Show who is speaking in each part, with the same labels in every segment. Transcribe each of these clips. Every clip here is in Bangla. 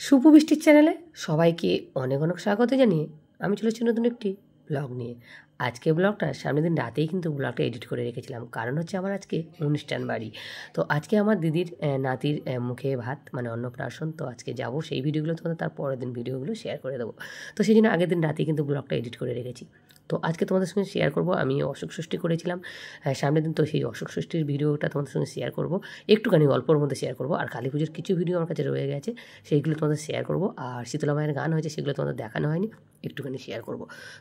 Speaker 1: সুপবৃষ্টির চ্যানেলে সবাইকে অনেক অনেক স্বাগত জানিয়ে আমি চলেছি নতুন একটি ব্লগ নিয়ে। আজকে ব্লগটা সামনের দিন রাতেই কিন্তু ব্লগটা এডিট করে রেখেছিলাম, কারণ হচ্ছে আমার আজকে অনুষ্ঠান বাড়ি। তো আজকে আমার দিদির নাতির মুখে ভাত মানে অন্নপ্রাশন, তো আজকে যাব সেই ভিডিওগুলো তোমাদের তার পরের দিন ভিডিওগুলো শেয়ার করে দেবো। তো সেই জন্য আগের দিন রাতেই কিন্তু ব্লগটা এডিট করে রেখেছি। তো আজকে তোমাদের সঙ্গে শেয়ার করব, আমি অশোক ষষ্ঠী করেছিলাম সামনের দিন, তো সেই অশোক ষষ্ঠীর ভিডিওটা তোমাদের সঙ্গে শেয়ার করব, একটুখানি অল্পর মধ্যে শেয়ার করব। আর কালী পুজোর কিছু ভিডিও আমার কাছে রয়ে গেছে, সেইগুলো তোমাদের শেয়ার করব। আর শীতলা মায়ের গান হয়েছে, সেগুলো তোমাদের দেখানো হয়নি, একটুখানি শেয়ার করব।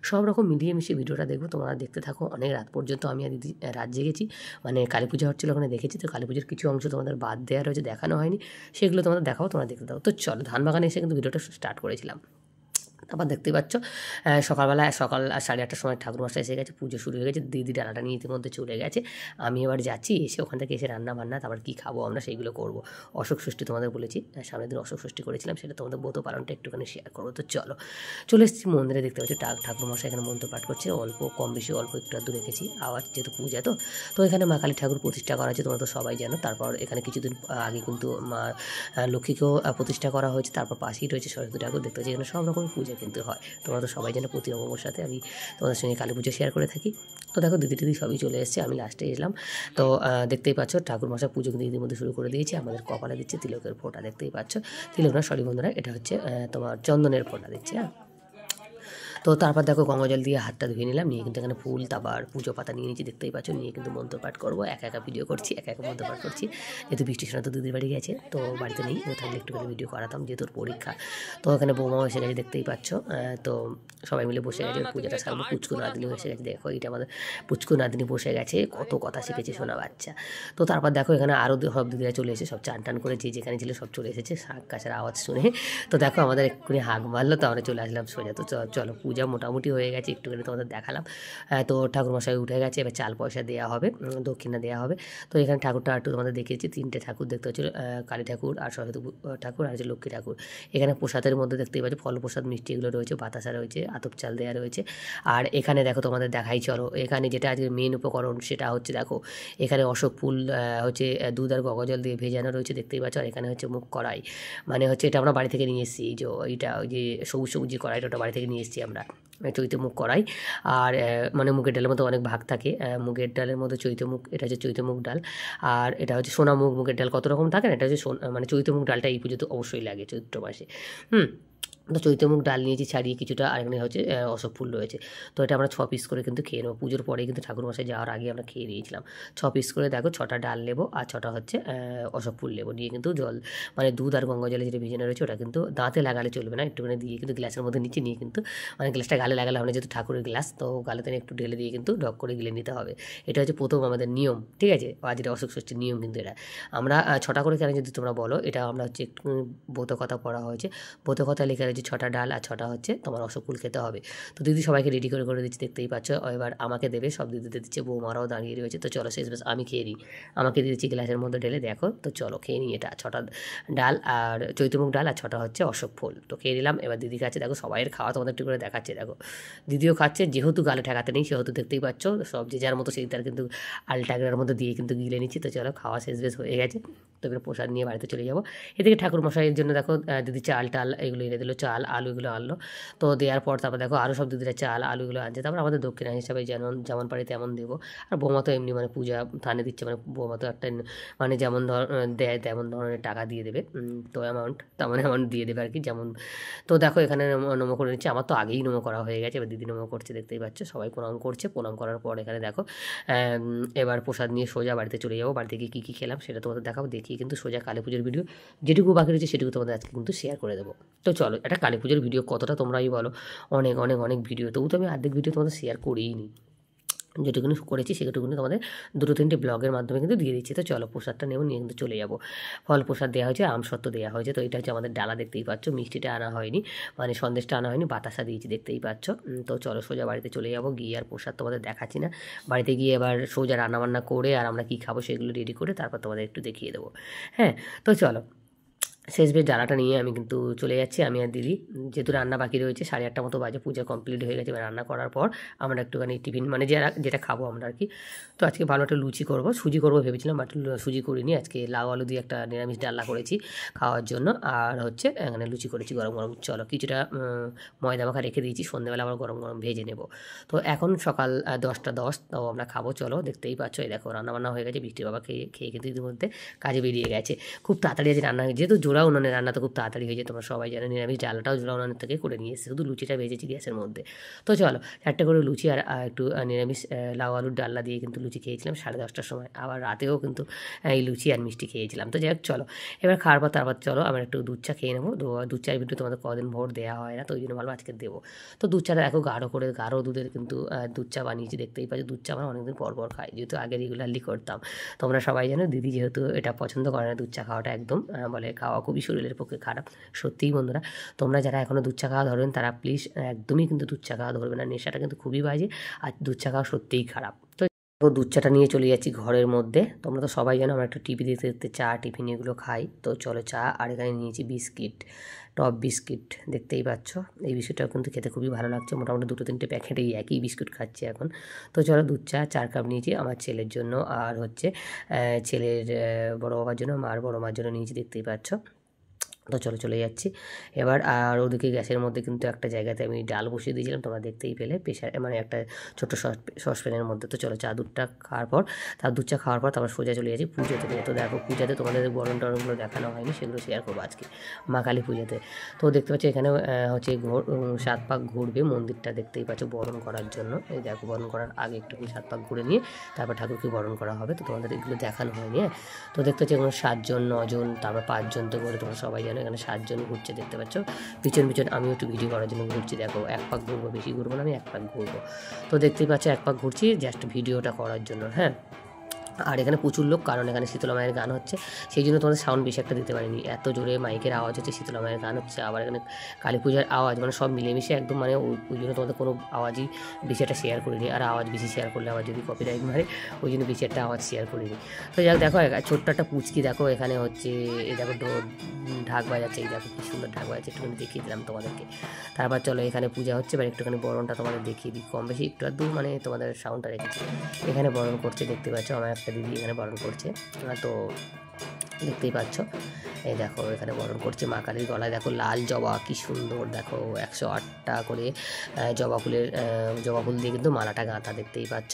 Speaker 1: সব রকম মিলিয়ে মিশিয়ে ভিডিওটা দেখবো, তোমরা দেখতে থাকো। অনেক রাত পর্যন্ত আমি আর দিদি রাত জেগেছি, মানে কালী পুজো হচ্ছিলো ওখানে দেখেছি। তো কালী পুজোর কিছু অংশ তোমাদের বাদ দেওয়া রয়েছে, দেখানো হয়নি, সেগুলো তোমাদের দেখাবো, তোমরা দেখতে থাকো। তো চলো, ধানবাগানে এসে কিন্তু ভিডিওটা স্টার্ট করেছিলাম। তারপর দেখতেই পাচ্ছ সকালবেলা সকাল 8:30টার সময় ঠাকুরমশাই এসে গেছে, পুজো শুরু হয়ে গেছে, দিদি ডালাটা নিয়ে ইতিমধ্যে চলে গেছে। আমি এবার যাচ্ছি, এসে ওখান থেকে এসে রান্না বান্না, তারপর কী খাবো আমরা সেইগুলো করবো। অশোক ষষ্ঠী তোমাদের বলেছি, সামনের দিন অশোক ষষ্ঠী করেছিলাম, সেটা তোমাদের ব্রত পালনটা একটুখানি শেয়ার করবো। তো চলো, চলে এসেছি মন্দিরে, দেখতে পাচ্ছি ঠাকুরমশাই এখানে মন্ত্র পাঠ করছে, অল্প কম বেশি অল্প একটু আধটু রেখেছি, আবার যেহেতু পূজা তো এখানে মা কালী ঠাকুর প্রতিষ্ঠা করা হয়েছে, তোমরা তো সবাই জানো। তারপর এখানে কিছুদিন আগে কিন্তু মা লক্ষ্মীকেও প্রতিষ্ঠা করা হয়েছে, তারপর পাশেই রয়েছে সরস্বতী ঠাকুর, দেখতে পাচ্ছি এখানে সব রকমের পূজা কিন্তু হয়। তোমরা তো সবাই জানো, প্রতি নবমীর সাথে আমি তোমাদের সঙ্গে কালী পুজো শেয়ার করে থাকি। তো দেখো দিদি টিদি সবই চলে এসেছে, আমি লাস্টে এলাম। তো দেখতেই পাচ্ছ ঠাকুরমশাই পুজো কিন্তু ইতিমধ্যে শুরু করে দিয়েছে, আমাদের কপালে দিচ্ছে তিলকের ফোঁটা, দেখতেই পাচ্ছ। তিলক না, সরি বন্ধুরা, এটা হচ্ছে তোমার চন্দনের ফোঁটা দিচ্ছে। হ্যাঁ, তো তারপর দেখো গঙ্গা জল দিয়ে হাতটা ধুয়ে নিলাম, নিয়ে কিন্তু এখানে ফুল তারপর পুজো পাতা নিয়ে নিয়েছি, দেখতেই পাচ্ছ। নিয়ে কিন্তু মন্ত্রপাঠ করবো, একা একা ভিডিও করছি, একা একা মন্ত্রপাঠ করছি। যেহেতু বৃষ্টির সময় তো দিদির বাড়ি গেছে, তো বাড়িতে নেই, ও থাকলে একটুখানি ভিডিও করাতাম, যেহেতু ওর পরীক্ষা। তো এখানে বৌমাও এসে গেছে, দেখতেই পাচ্ছ। তো সবাই মিলে বসে গেছে, পুজোটা সারবো। পুচকু নাদিনীও এসে গেছে, দেখো এটা আমাদের পুচকু নাদিনী বসে গেছে, কত কথা শিখেছে শোনা বাচ্চা। তো তারপর দেখো এখানে আরও সব দিদিরা চলে এসে সব চান টান করে, যে যেখানে ছিল সব চলে এসেছে শাক গাছের আওয়াজ শুনে। তো দেখো আমাদের এক্ষুনি হাঁক মারলো, তো আমরা চলে আসলাম সোজা। তো চলো, পূজা মোটামুটি হয়ে গেছে, একটুখানি তোমাদের দেখালাম। তো ঠাকুরমশাই উঠে গেছে, এবার চাল পয়সা দেওয়া হবে, দক্ষিণা দেওয়া হবে। তো এখানে ঠাকুরটা একটু তোমাদের দেখিয়েছি, 3টে ঠাকুর দেখতে হচ্ছিল, কালী ঠাকুর আর সরস্বতী ঠাকুর আর হচ্ছে লক্ষ্মী ঠাকুর। এখানে প্রসাদের মধ্যে দেখতেই পাচ্ছি ফল প্রসাদ মিষ্টি এগুলো রয়েছে, বাতাসা রয়েছে, আতপ চাল দেওয়া রয়েছে। আর এখানে দেখো তোমাদের দেখাই চলো, এখানে যেটা আজকে মেন উপকরণ সেটা হচ্ছে দেখো, এখানে অশোক ফুল হচ্ছে দুধ আর গঙ্গাজল দিয়ে ভেজানো রয়েছে, দেখতেই পাচ্ছ। আর এখানে হচ্ছে মুখ কড়াই, মানে হচ্ছে এটা আমরা বাড়ি থেকে নিয়ে এসেছি, যে এইটা ওই যে সবুজ সবুজ যে কড়াইটা, ওটা বাড়ি থেকে নিয়ে এসেছি আমরা, চৈতে মুখ কড়াই। আর মানে মুগের ডালের মধ্যে অনেক ভাগ থাকে, মুগের ডালের মধ্যে চৈতে মুগ, এটা হচ্ছে চৈতে মুগ ডাল। আর এটা হচ্ছে সোনা মুগ, মুগের ডাল কত রকম থাকে না, এটা হচ্ছে মানে চৈতে মুগ ডালটা এই পুজোতে অবশ্যই লাগে চৈত্র মাসে। তো চৈতে মুগ ডাল নিয়েছি ছাড়িয়ে কিছুটা, আর এখানে হচ্ছে অশোক ফুল রয়েছে। তো এটা আমরা 6 পিস করে কিন্তু খেয়ে নেবো, পুজোর পরেই কিন্তু ঠাকুরমশাই যাওয়ার আগে আমরা খেয়ে নিয়েছিলাম। 6 পিস করে দেখো, 6টা ডাল নেবো আর 6টা হচ্ছে অশোক ফুল নেবো, নিয়ে কিন্তু জল মানে দুধ আর গঙ্গা জলে যেটা ভিজানো রয়েছে, ওটা কিন্তু দাঁতে লাগালে চলবে না, একটুখানি দিয়ে কিন্তু গ্লাসের মধ্যে নিচে নিয়ে কিন্তু, মানে গ্লাসটা গালে লাগালে হবে না, যেহেতু ঠাকুরের গ্লাস, তো গালেতে একটু ঢেলে দিয়ে কিন্তু ডক করে গিলে নিতে হবে। এটা হচ্ছে প্রথম আমাদের নিয়ম, ঠিক আছে। আর যেটা অশোক ষষ্ঠীর নিয়ম কিন্তু এটা আমরা 6টা করে কেন যদি তোমরা বলো, এটা আমরা হচ্ছে একটু ব্রত কথা পড়া হয়েছে, ব্রত কথা লেখা রয়েছে 6টা ডাল আর 6টা হচ্ছে তোমার অশোক ফুল খেতে হবে। তো দিদি সবাইকে রেডি করে করে দিচ্ছে, দেখতেই পাচ্ছ। এবার আমাকে দেবে, সব দিদিতে দিচ্ছে, বৌমারাও দাঁড়িয়ে রয়েছে। তো চলো শেষ বেশ আমি খেয়ে নিই, আমাকে দিয়ে দিচ্ছি গ্লাসের মধ্যে ঢেলে, দেখো। তো চলো খেয়ে নিই, এটা 6টা ডাল আর চৈতমুখ ডাল আর 6টা হচ্ছে অশোক ফুল। তো খেয়ে নিলাম, এবার দিদি খাচ্ছে, দেখো সবাইয়ের খাওয়া তোমাদের একটু করে দেখাচ্ছে, দেখো দিদিও খাচ্ছে, যেহেতু গালে ঠেকাতে নেই সেহেতু দেখতেই পাচ্ছ সব যে যার মতো সেই তার কিন্তু আলটাগড়ার মধ্যে দিয়ে কিন্তু গিলে নিচ্ছি। তো চলো খাওয়া শেষ বেশ হয়ে গেছে, তো এবার প্রসাদ নিয়ে বাড়িতে চলে যাবো। এদিকে ঠাকুর মশাইয়ের জন্য দেখো দিদি চাল টাল এগুলো এনে দিল, চাল আলু এগুলো আনলো। তো দেওয়ার পর তারপর দেখো আরও সব দিদিরা চাল আলুগুলো আনছে, তারপর আমাদের দক্ষিণা হিসাবে যেমন পারি তেমন দেবো। আর বৌমা তো এমনি মানে পূজা থানে দিচ্ছে, মানে বৌমা তো একটা মানে যেমন দেয় তেমন ধরনের টাকা দিয়ে দেবে, তো অ্যামাউন্ট তেমন অ্যামাউন্ট দিয়ে দেবে আর কি, যেমন। তো দেখো এখানে নমো করে নিচ্ছে, আমার তো আগেই নমো করা হয়ে গেছে, এবার দিদি নমো করছে, দেখতেই পাচ্ছ। সবাই প্রণাম করছে, প্রণাম করার পর এখানে দেখো এবার প্রসাদ নিয়ে সোজা বাড়িতে চলে যাবো। বাড়িতে গিয়ে কী কী খেলাম সেটা তোমাদের দেখাবো, দেখিয়ে কিন্তু সোজা কালী পুজোর ভিডিও যেটুকু বাকি রয়েছে সেটুকু তোমাদের আজকে কিন্তু শেয়ার করে দেবো। তো চলো, এটা কালী পুজোর ভিডিও কতটা তোমরাই বলো, অনেক অনেক অনেক ভিডিও, তবু তো আমি অর্ধেক ভিডিও তোমাদের শেয়ার করিই নি, যেটুকুনি করেছি সেটুকুনি তোমাদের 2-3টে ব্লগের মাধ্যমে কিন্তু দিয়ে দিচ্ছি। তো চলো প্রসাদটা নেব, নিয়ে কিন্তু চলে যাবো। ফল প্রসাদ দেওয়া হয়েছে, আমসত্ত্ব দেওয়া হয়েছে। তো এটা হচ্ছে আমাদের ডালা, দেখতেই পাচ্ছ। মিষ্টিটা আনা হয়নি, মানে সন্দেশটা আনা হয়নি, বাতাসা দিয়েছি, দেখতেই পাচ্ছ। তো চলো সোজা বাড়িতে চলে যাবো, গিয়ে আর প্রসাদ তোমাদের দেখাচ্ছি না, বাড়িতে গিয়ে এবার সোজা রান্নাবান্না করে আর আমরা কী খাবো সেগুলো রেডি করে তারপর তোমাদের একটু দেখিয়ে দেবো। হ্যাঁ, তো চলো শেষ বেশ ডালাটা নিয়ে আমি কিন্তু চলে যাচ্ছি আমি আর দিদি, যেহেতু রান্না বাকি রয়েছে 8:30 মতো বাজে, পূজা কমপ্লিট হয়ে গেছে। এবার রান্না করার পর আমরা একটুখানি টিফিন মানে যেটা খাবো আমরা আর কি। তো আজকে ভালো একটা লুচি করবো, সুজি করবো ভেবেছিলাম, বাট সুজি করিনি। আজকে লাউ আলু দিয়ে একটা নিরামিষ ডালনা করেছি খাওয়ার জন্য, আর হচ্ছে এখানে লুচি করেছি গরম গরম। চলো কিছুটা ময়দা মাখা রেখে দিয়েছি, সন্ধ্যেবেলা আবার গরম গরম ভেজে নেব। তো এখন সকাল 10টা 10, তো আমরা খাবো। চলো দেখতেই পাচ্ছ, এই দেখো রান্নাবান্না হয়ে গেছে। বৃষ্টির বাবা খেয়ে খেয়ে কিন্তু ইতিমধ্যে কাজে বেরিয়ে গেছে। খুব তাড়াতাড়ি আছে রান্না, যেহেতু জোড়া উনুনে রান্না তো খুব তাড়াতাড়ি হয়ে যায়। তোমরা সবাই জানো নিরামিষ ডালটাও জোড়া উনুনের থেকে করে নিয়ে এসেছে, শুধু লুচিটা ভেজেছি গ্যাসের মধ্যে। তো চলো 4টে করে লুচি আর একটু নিরামিষ লাউ আলুর ডালনা দিয়ে কিন্তু লুচি খেয়েছিলাম 10:30টার সময়। আবার রাতেও কিন্তু এই লুচি আর মিষ্টি খেয়েছিলাম। তো যাই হোক চলো, এবার খাওয়ার পর তারপর চলো আমরা একটু দুধ চা খেয়ে নেবো। দুধ চায়ের ভিডিও তোমাদের কদিন ভোর দেওয়া হয় না, তো ওই জন্য ভালো আজকে দেবো। তো দুধ চাটা দেখো গাঢ় দুধের কিন্তু দুধ চা বানিয়েছি, দেখতেই পাচ্ছি। দুধ চা আমরা অনেকদিন পর খাই, যেহেতু আগে রেগুলারলি করতাম। তোমরা সবাই জানো দিদি যেহেতু এটা পছন্দ করে না দুধ চা খাওয়াটা, একদম বলে খাওয়া খুবই শরীরের পক্ষে খারাপ। সত্যিই বন্ধুরা, তোমরা যারা এখনও দুধ চা খাওয়া ধরবেন তারা প্লিজ একদমই কিন্তু দুধ চা খাওয়া ধরবে না, নেশাটা কিন্তু খুবই বাজে, আর দুধ চা খাওয়া সত্যিই খারাপ। তো দুধ চাটা নিয়ে চলে যাচ্ছি ঘরের মধ্যে। তোমরা তো সবাই জানো আমরা একটা টিভি দেখতে দেখতে চা টিফিন এগুলো খাই। তো চলো চা, আর এখানে নিয়েছি বিস্কিট, টপ বিস্কিট, দেখতেই পাচ্ছ। এই বিস্কুটটাও কিন্তু খেতে খুবই ভালো লাগছে, মোটামুটি 2-3টে প্যাকেট এই একই বিস্কুট খাচ্ছি এখন। তো চলো দুধ চা 4 কাপ নিয়েছি আমার ছেলের জন্য, আর হচ্ছে ছেলের বড় বাবার জন্য, মার বড় মার জন্য নিয়েছি, দেখতেই পাচ্ছ। তো চলে যাচ্ছি এবার। আর ওদিকে গ্যাসের মধ্যে কিন্তু একটা জায়গাতে আমি ডাল বসিয়ে দিয়েছিলাম, তোমরা দেখতেই পেলে, প্রেশার মানে একটা ছোটো সসপ্যানের মধ্যে। তো চলো দুধটা খাওয়ার পর, দুধ চা খাওয়ার পর তারপর সোজা চলে যাচ্ছি পুজোতে। তো দেখো পূজাতে তোমাদের বরণ টরণগুলো দেখানো হয়নি, সেগুলো শেয়ার করবো আজকে মা কালী পুজোতে। তো দেখতে পাচ্ছি এখানে হচ্ছে 7 পাক ঘুরবে মন্দিরটা, দেখতেই পাচ্ছ বরণ করার জন্য। এই দেখো বরণ করার আগে একটু 7 পাক ঘুরে নিয়ে তারপর ঠাকুরকে বরণ করা হবে। তো তোমাদের এগুলো দেখানো হয়নি। হ্যাঁ, তো দেখতে পাচ্ছি এখানে 7 জন 9 জন তারপর 5 জন তো করে, তোমরা সবাই জানো এখানে 7 জন ঘুরছে, দেখতে পাচ্ছ পিছন আমিও একটু ভিডিও করার জন্য ঘুরছি। দেখো 1 পাক ঘুরবো, বেশি ঘুরবো না, আমি 1 পাক ঘুরবো। তো দেখতেই পাচ্ছ 1 পাক ঘুরছি জাস্ট ভিডিওটা করার জন্য। হ্যাঁ, আর এখানে প্রচুর লোক, কারণ এখানে শীতলা মায়ের গান হচ্ছে, সেই জন্য তোমাদের সাউন্ড বেশি একটা দিতে পারিনি, এত জোরে মাইকের আওয়াজ হচ্ছে, শীতলা মায়ের গান হচ্ছে, আবার এখানে কালী পূজার আওয়াজ, মানে সব মিলেমিশে একদম, মানে ওই জন্য তোমাদের কোনো আওয়াজই বেশি একটা শেয়ার করিনি। আর আওয়াজ বেশি শেয়ার করলে আবার যদি কপিরাইট মারে, ওই জন্য বেশি একটা আওয়াজ শেয়ার করিনি। তো যাক দেখো ছোট্ট একটা পুচকি, দেখো এখানে হচ্ছে এই দেখো ঢাক বাজাচ্ছে, এই দেখো কি সুন্দর ঢাক বাজাচ্ছে, একটুখানি দেখিয়ে দিলাম তোমাদেরকে। তারপর চলো এখানে পূজা হচ্ছে, এবার একটুখানি বরণটা তোমাদের দেখিয়ে দিই, কম বেশি একটু আধটু মানে তোমাদের সাউন্ডটা রেখেছি। এখানে বরণ করছে, দেখতে পাচ্ছ আমার একটা দিদি এখানে বরণ করছে। তো দেখতেই পাচ্ছ, এই দেখো এখানে বরণ করছে মা কালীর গলায় দেখো লাল জবা, কি সুন্দর দেখো 108টা করে জবা ফুল দিয়ে কিন্তু মালাটা গাঁথা, দেখতেই পাচ্ছ।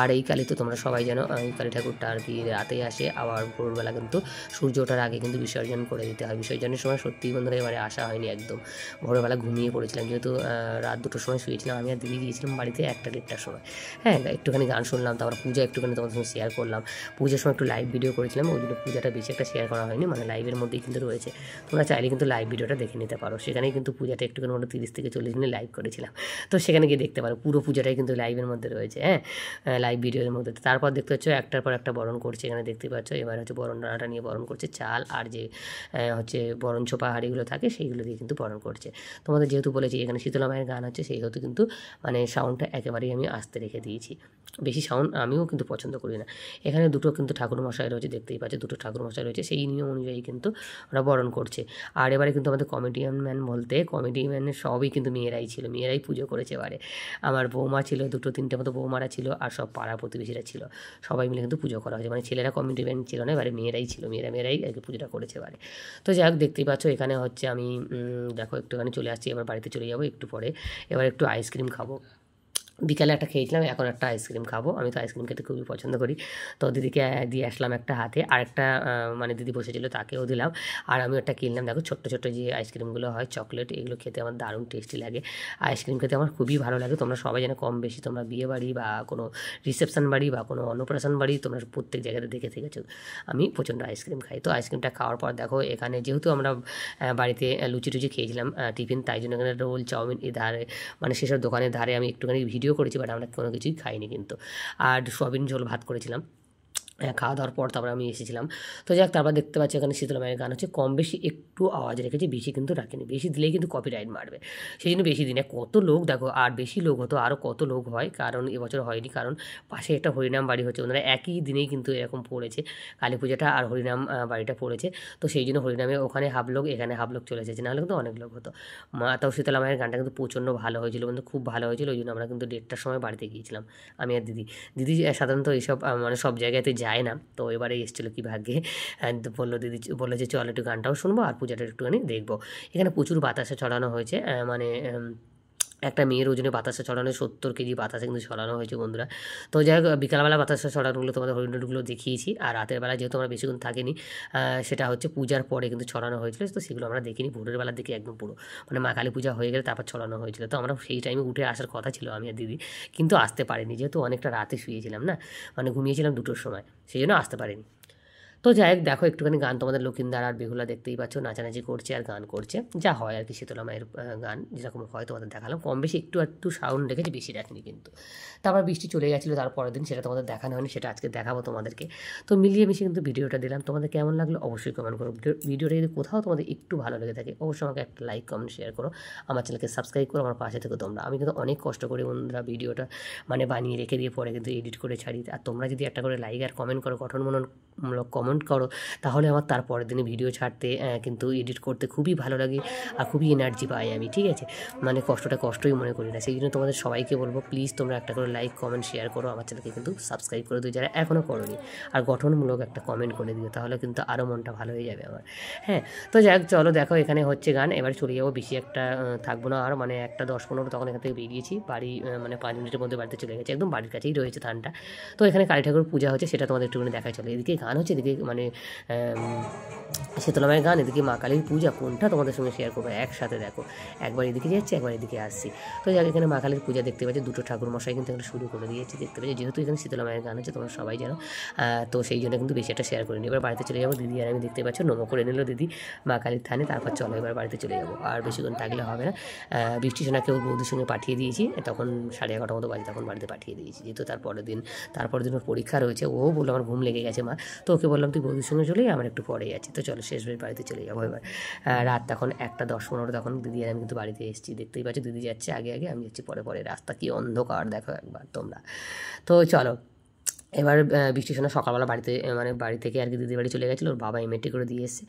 Speaker 1: আর এই কালী তো তোমরা সবাই জানো, এই কালী ঠাকুরটা আর কি রাতে আসে, আবার ভোরবেলা কিন্তু সূর্য ওঠার আগে কিন্তু বিসর্জন করে দিতে হয়। বিসর্জনের সময় সত্যিই বন্ধুরা এবারে আসা হয়নি একদম, ভোরবেলা ঘুমিয়ে পড়েছিলাম, যেহেতু রাত 2টোর সময় শুয়েছিলাম, আমি আর দিদি গিয়েছিলাম বাড়িতে 1টা-1:30টার সময়। হ্যাঁ, একটুখানি গান শুনলাম, তারপর পূজা একটুখানি তোমাদের সঙ্গে শেয়ার করলাম। পূজার সময় একটু লাইভ ভিডিও করেছিলাম, ওই জন্য পূজাটা বেশি একটা শেয়ার করা হয়নি, মানে লাইভের মধ্যেই কিন্তু রয়েছে, তোমরা চাইলে কিন্তু লাইভ ভিডিওটা দেখে নিতে পারো। সেখানেই কিন্তু পূজাটা একটুখানি 30 থেকে 40 মিনিট লাইভ করেছিলাম, তো সেখানে গিয়ে দেখতে পারো, পুরো পূজাটাই কিন্তু লাইভের মধ্যে রয়েছে। হ্যাঁ, লাইভ ভিডিওর মধ্যে। তারপর দেখতে পাচ্ছ একটার পর একটা বরণ করছে, এখানে দেখতে পাচ্ছ। এবার হচ্ছে বরণ ডানাটা নিয়ে বরণ করছে, চাল আর যে হচ্ছে বরণ ছোপা হাঁড়িগুলো থাকে সেইগুলো দিয়ে কিন্তু বরণ করছে। তোমাদের যেহেতু বলেছি এখানে শীতলা মায়ের গান হচ্ছে, সেই হেতু কিন্তু মানে সাউন্ডটা একেবারেই আমি আস্তে রেখে দিয়েছি, বেশি সাউন্ড আমিও কিন্তু পছন্দ করি না। এখানে দুটো কিন্তু ঠাকুরমশাই রয়েছে, দেখতেই পাচ্ছ দুটো ঠাকুরমশাই রয়েছে, সেই নিয়ম অনুযায়ী কিন্তু ওরা বরণ করছে। আর এবারে কিন্তু আমাদের কমেডিয়ান ম্যান বলতে কমেডিম্যানের সবই কিন্তু মেয়েরাই ছিল, মেয়েরাই পুজো করেছে এবারে। আমার বৌমা ছিল, 2-3টে মতো বৌমারা ছিল, আর সব পাড়া প্রতিবেশীরা ছিল, সবাই মিলে কিন্তু পুজো করা হয়েছে, মানে ছেলেরা কমেডিম্যান ছিল না, এবারে মেয়েরাই ছিল, মেয়েরাই আর কি পুজোটা করেছে এবারে। তো যাই হোক দেখতেই পাচ্ছ এখানে হচ্ছে আমি দেখো একটুখানি চলে আসছি, এবার বাড়িতে চলে যাবো একটু পরে। এবার একটু আইসক্রিম খাবো, বিকালে একটা খেয়েছিলাম, এখন একটা আইসক্রিম খাবো, আমি তো আইসক্রিম খেতে খুবই পছন্দ করি। তো দিদিকে দিয়ে আসলাম একটা হাতে, আর একটা মানে দিদি বসেছিল তাকেও দিলাম, আর আমি একটা কিনলাম। দেখো ছোট্ট যে আইসক্রিমগুলো হয় চকলেট, এগুলো খেতে আমার দারুণ টেস্টি লাগে, আইসক্রিম খেতে আমার খুবই ভালো লাগে। তোমরা সবাই জানো কম বেশি, তোমরা বিয়ে বাড়ি বা কোনো রিসেপশন বাড়ি বা কোনো অন্নপ্রাশন বাড়ি তোমরা প্রত্যেক জায়গাতে দেখে থেকেছো আমি প্রচণ্ড আইসক্রিম খাই। তো আইসক্রিমটা খাওয়ার পর দেখো এখানে যেহেতু আমরা বাড়িতে লুচি টুচি খেয়েছিলাম টিফিন, তাই জন্য এখানে রোল চাউমিন এই ধারে মানে সেসব দোকানের ধারে আমি একটুখানি ভিডিও করেছি, বাট আমরা কোনো কিছুই খাইনি কিন্তু। আর সোয়াবিন ঝোল ভাত করেছিলাম, খাওয়া দাওয়ার পর তারপরে আমি এসেছিলাম। তো যাক, তারপর দেখতে পাচ্ছি এখানে শীতলা মায়ের গান হচ্ছে। কম বেশি একটু আওয়াজ রেখেছি, বেশি কিন্তু রাখিনি, বেশি দিলেই কিন্তু কপিরাইট মারবে, সেই জন্য বেশি দিনে। কত লোক দেখো, আর বেশি লোক হতো আরও কত লোক হয়, কারণ এবছর হয়নি, কারণ পাশে একটা হরিনাম বাড়ি হচ্ছে, ওনারা একই দিনেই কিন্তু এরকম পড়েছে, কালী পূজাটা আর হরিনাম বাড়িটা পড়েছে। তো সেই জন্য হরিনামে ওখানে হাফ লোক, এখানে হাফ লোক চলে এসেছে, নাহলে কিন্তু অনেক লোক হতো। তাও শীতলা মায়ের গানটা কিন্তু প্রচণ্ড ভালো হয়েছিল, কিন্তু খুব ভালো হয়েছিল। ওই জন্য আমরা কিন্তু 1:30টার সময় বাড়িতে গিয়েছিলাম, আমি আর দিদি। দিদি সাধারণত এইসব মানে সব জায়গাতে যায় না, তো এবারে এসেছিলো কি ভাগ্যে। বললো দিদি, বললো যে চল একটু গানটাও শুনবো আর পূজাটা একটুখানি দেখবো। এখানে প্রচুর বাতাসা ছড়ানো হয়েছে, মানে একটা মেয়ের ওজনে বাতাসা ছড়ানো 70 কেজি বাতাসা কিন্তু ছড়ানো হয়েছে বন্ধুরা। তো যাই হোক, বিকালবেলা বাতাসা ছড়ানোগুলো তোমাদের হরিণগুলো দেখিয়েছি, আর রাতের বেলা যেহেতু আমরা বেশিক্ষণ থাকিনি, সেটা হচ্ছে পূজার পরে কিন্তু ছড়ানো হয়েছিল, তো সেগুলো আমরা দেখিনি। ভোরের বেলার দিকে একদম পুরো মানে মা কালী পূজা হয়ে গেলে তারপর ছড়ানো হয়েছিল। তো আমরা সেই টাইমে উঠে আসার কথা ছিল আমি আর দিদি, কিন্তু আসতে পারিনি, যেহেতু অনেকটা রাতে শুয়েছিলাম না, মানে ঘুমিয়েছিলাম 2টোর সময়, সেই জন্য আসতে পারিনি। তো যাই হোক, দেখো একটুখানি গান তোমাদের লক্ষিন্দর আর বেহুলা দেখতেই পাচ্ছ, নাচানাচি করছে আর গান করছে, যা হয় আর কি শীতলা মায়ের গান যেরকম হয় তোমাদের দেখালাম। কম বেশি একটু একটু সাউন্ড রেখেছি, বেশি রাখিনি কিন্তু। তারপর বৃষ্টি চলে গেছিলো তার পরের দিন, সেটা তোমাদের দেখানো হয়নি, সেটা আজকে দেখাবো তোমাদেরকে। তো মিলিয়ে মিশিয়ে কিন্তু ভিডিওটা দিলাম, তোমাদের কেমন লাগলো অবশ্যই কমেন্ট করো। ভিডিওটা যদি কোথাও তোমাদের একটু ভালো লেগে থাকে অবশ্যই আমাকে একটা লাইক কমেন্ট শেয়ার করো, আমার চ্যানেলকে সাবস্ক্রাইব করো, আমার পাশে থেকে তোমরা। আমি কিন্তু অনেক কষ্ট করে বন্ধুরা ভিডিওটা মানে বানিয়ে রেখে দিয়ে পরে কিন্তু এডিট করে ছাড়ি, আর তোমরা যদি একটা করে লাইক আর কমেন্ট করো, গঠনমূলক কমেন্ট করো, তাহলে আমার তারপরের দিনে ভিডিও ছাড়তে কিন্তু এডিট করতে খুবই ভালো লাগে আর খুবই এনার্জি পাই আমি, ঠিক আছে, মানে কষ্টই মনে করি না। সেই জন্য তোমাদের সবাইকে বলবো, প্লিজ তোমরা একটা করে লাইক কমেন্ট শেয়ার করো, আমার চ্যানেলকে কিন্তু সাবস্ক্রাইব করে দিও যারা এখনও করোনি, আর গঠনমূলক একটা কমেন্ট করে দিও, তাহলে কিন্তু আরও মনটা ভালো হয়ে যাবে আমার। হ্যাঁ, তো যাই হোক, চলো দেখো এখানে হচ্ছে গান, এবার চলে যাবো, বেশি একটা থাকবো না আর, মানে 1:10-15 তখন এখান থেকে বেরিয়েছি, বাড়ি মানে 5 মিনিটের মধ্যে বাড়িতে চলে গেছে, একদম বাড়ির কাছেই রয়েছে থানটা। তো এখানে কালী ঠাকুর পূজা হচ্ছে, সেটা তোমাদের একটুখানি দেখাই চলে। এদিকে গান হচ্ছে, এদিকে মানে শীতলা মায়ের গান, এদিকে মা কালীর পূজা, কোনটা তোমাদের সঙ্গে শেয়ার করবো একসাথে দেখো, একবার এদিকে যাচ্ছি একবার এদিকে আসছি। তো যাক, এখানে মা কালীর পূজা দেখতে পাচ্ছি, 2টো ঠাকুর মশাই কিন্তু এখানে শুরু করে দিয়েছি দেখতে পাচ্ছি, যেহেতু এখানে শীতলা মায়ের গান হচ্ছে তোমরা সবাই জানো, তো সেই জন্য কিন্তু বেশি একটা শেয়ার করিনি। এবার বাড়িতে চলে যাবো, দিদি আর আমি দেখতে পাচ্ছ নমো করে নিল দিদি মা কালীর থানে, তারপর চলো এবার বাড়িতে চলে যাবো, আর বেশিক্ষণ থাকলে হবে না। বৃষ্টি সোনাকে ওর বৌদির সঙ্গে পাঠিয়ে দিয়েছি, তখন 11:30 মতো বাজে, তখন বাড়িতে পাঠিয়ে দিয়েছি, যেহেতু তারপরের দিন ওর পরীক্ষা রয়েছে। ও বললো আমার ঘুম লেগে গেছে মা, তো ওকে বললাম তুই বৌদির সঙ্গে চলেই, আমার একটু পরে যাচ্ছি। তো চলো শেষ বের বাড়িতে চলে যাবো এবার। রাত তখন 1:10-15, তখন দিদি আর আমি কিন্তু বাড়িতে এসেছি, দেখতেই পাচ্ছি দিদি যাচ্ছে আগে আগে, আমি যাচ্ছি পরে পরে। রাস্তা কি অন্ধকার দেখো একবার তোমরা। তো চলো এবার বৃষ্টির সময় সকালবেলা বাড়িতে মানে বাড়ি থেকে আর কি দিদির বাড়ি চলে গেছিলো, ওর বাবা এমএটি করে দিয়ে এসেছে।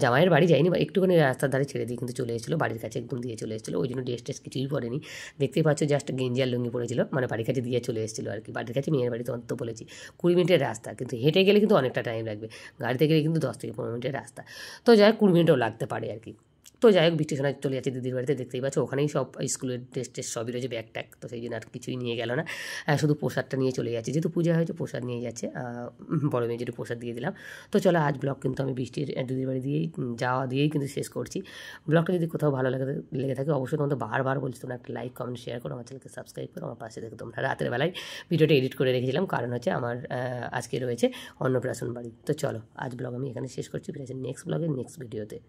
Speaker 1: জামাইয়ের বাড়ি যায়নি, বা একটুখানি রাস্তার ধারে ছেড়ে দিয়ে কিন্তু চলে এসেছিলো, বাড়ির কাছে একদম দিয়ে চলে এসেছিলো, ওই জন্য ড্রেস টেস কিছুই পরেনি, দেখতেই পাচ্ছ জাস্ট গেঞ্জি আর লুঙ্গি পড়েছিল, মানে বাড়ির কাছে দিয়ে চলে এসেছিলো আর কি। বাড়ির কাছে মেয়ের বাড়ি তো বলেছি 20 মিনিটের রাস্তা, কিন্তু হেঁটে গেলে কিন্তু অনেকটা টাইম লাগবে, গাড়িতে গেলে কিন্তু 10-15 মিনিটের রাস্তা, তো যাই হোক 20 মিনিটও লাগতে পারে আর কি। তো যাই হোক, বৃষ্টির সময় চলে যাচ্ছে দিদির বাড়িতে, দেখতেই পাচ্ছ ওখানেই সব স্কুলের ড্রেস টেস সবই রয়েছে, ব্যাগ ট্যাগ, তো সেই জন্য আর কিছুই নিয়ে গেল না, শুধু প্রসাদটা নিয়ে চলে যাচ্ছে, যেহেতু পূজা হয়েছে প্রসাদ নিয়ে যাচ্ছে, বড় মেয়ে যেটা প্রসাদ দিয়ে দিলাম। তো চলো আজ ব্লগ কিন্তু আমি বৃষ্টির দিদির বাড়ি দিয়েই কিন্তু শেষ করছি। ব্লগটা যদি কোথাও ভালো লেগে থাকে অবশ্যই তোমাদের বারবার বলছি তোমরা একটা লাইক কমেন্ট শেয়ার করো, আমার চ্যানেলকে সাবস্ক্রাইব করো, আমার পাশে দেখো তোমরা। রাতের বেলায় ভিডিওটা এডিট করে রেখেছিলাম, কারণ হচ্ছে আমার আজকে রয়েছে অন্নপ্রাশন বাড়ি। তো চলো আজ ব্লগ আমি এখানে শেষ করছি, ফিরে আসি নেক্সট ব্লগে নেক্সট ভিডিওতে।